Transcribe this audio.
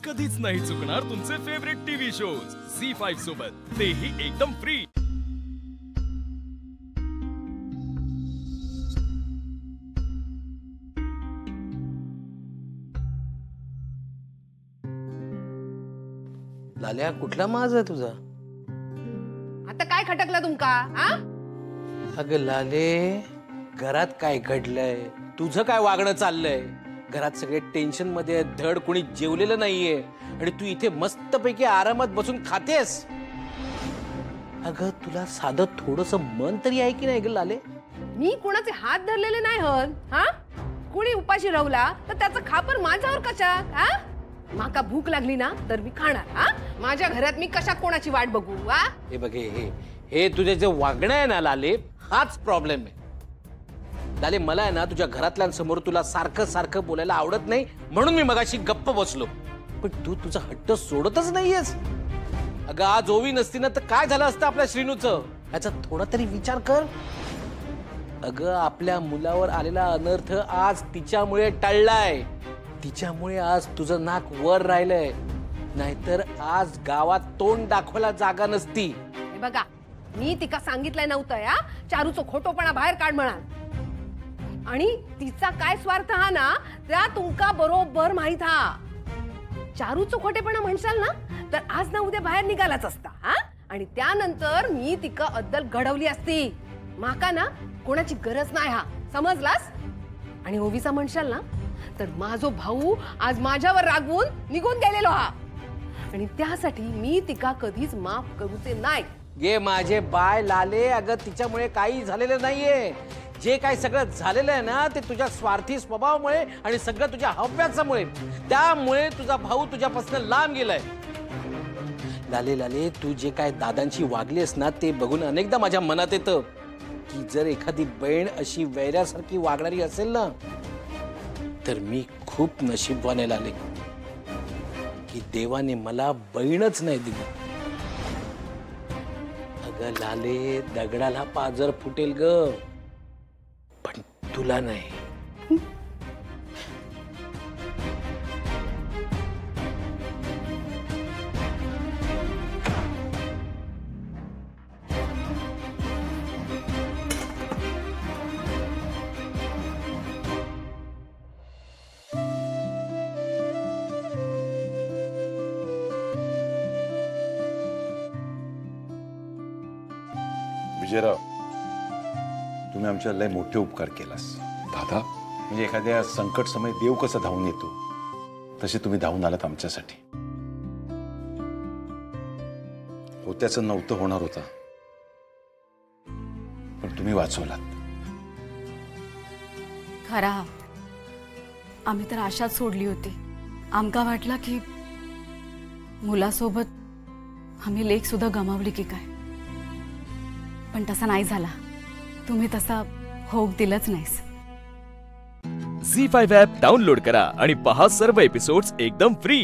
कधीच नाही चुकणार तुमचे फेवरेट टीव्ही शोज झी5 सोबत, तेही एकदम फ्री। लाल्या कुठला माज आहे तुझा? आता काय खटकलं तुमका? अगं लाले, घरात काय घडलंय? तुझं काय वागणं चाललंय? घरात सगळे टेन्शन मध्ये आहेत, धड कोणी जेवलेलं नाहीये आणि तू इथे मस्तपैकी आरामात बसून खातेस। अगं तुला साधं थोडंसं मन तरी आहे की नाही ग लाले? मी कोणाचे हात धरलेले नाही हन। कुणी उपाशी राहुला तर त्याचं खापर माझ्यावर कशा? माका भूक लागली ना तर मी खाणार। माझ्या घरात मी कशा कोणाची वाट बघू? हे बघ, हे तुझे जे वागणं आहे ना लाले, हाच प्रॉब्लेम आहे। लाले, मला आहे ना तुझ्या घरातल्यांसमोर तुला सारखं सारखं बोलायला आवडत नाही, म्हणून मी मगाशी गप्प बसलो। पण तू तुझा हट्ट सोडतच नाहीयेस। अगं आज ओवी नसती ना तर काय झालं असतं आपल्या श्रीनूचं? याचा थोडा तरी विचार कर। अगं आपल्या मुलावर आलेला अनर्थ आज तिच्यामुळे टळलाय, तिच्यामुळे आज तुझं नाक वर राहिलंय, नाहीतर आज गावात तोंड दाखवायला जागा नसती। हे बघा, मी तिका सांगितलंय नव्हतं चारूचं खोटोपणा बाहेर काढ म्हणा, आणि तिचा काय स्वार्थ हा ना त्या तुमका बरोबर माहित हा। चारूचं खोटेपणा म्हणशाल ना तर आज ना उद्या बाहेर निघालाच असता। आणि त्यानंतर मी तिका अद्दल घडवली असती। माका ना कोणाची गरज नाही हा, समजलास? आणि ओवीचा म्हणशाल ना तर माझो भाऊ आज माझ्यावर रागवून निघून गेलेलो हा, आणि त्यासाठी मी तिका कधीच माफ करूचे नाही। गे माझे बाय लाले, अगं तिच्यामुळे काही झालेलं नाहीये। जे काय सगळं झालेलं आहे ना ते तुझ्या स्वार्थी स्वभावामुळे आणि सगळं तुझ्या हव्यासामुळे, त्यामुळे तुझा भाऊ तुझ्यापासून लांब गेलाय। लाले लाले, तू जे काय दादांची वागलीस ना ते बघून अनेकदा माझ्या मनात येतं की जर एखादी बहीण अशी वैऱ्यासारखी वागणारी असेल ना तर मी खूप नशीबवान आहे लाले की देवाने मला बहीणच नाही दिली। अगं लाले, दगडाला पाजर फुटेल ग, पण तुला नाही। विजयराव, तुम्ही आमच्या लय मोठे उपकार केलास। दादा, म्हणजे एखाद्या संकट समय देव कसं धावून येतो तसे तुम्ही धावून आलात आमच्यासाठी। होत्याचं नव्हतं होणार होता, पण तुम्ही वाचवलात। खरा आम्ही तर आशाच सोडली होती। आमका वाटला की मुलासोबत आम्ही लेक सुद्धा गमावली की काय, पण तसा नाही झाला। तुम्ही तसा होक दिलंच नाहीस। झी5 ॲप डाउनलोड करा आणि पहा सर्व एपिसोड्स एकदम फ्री।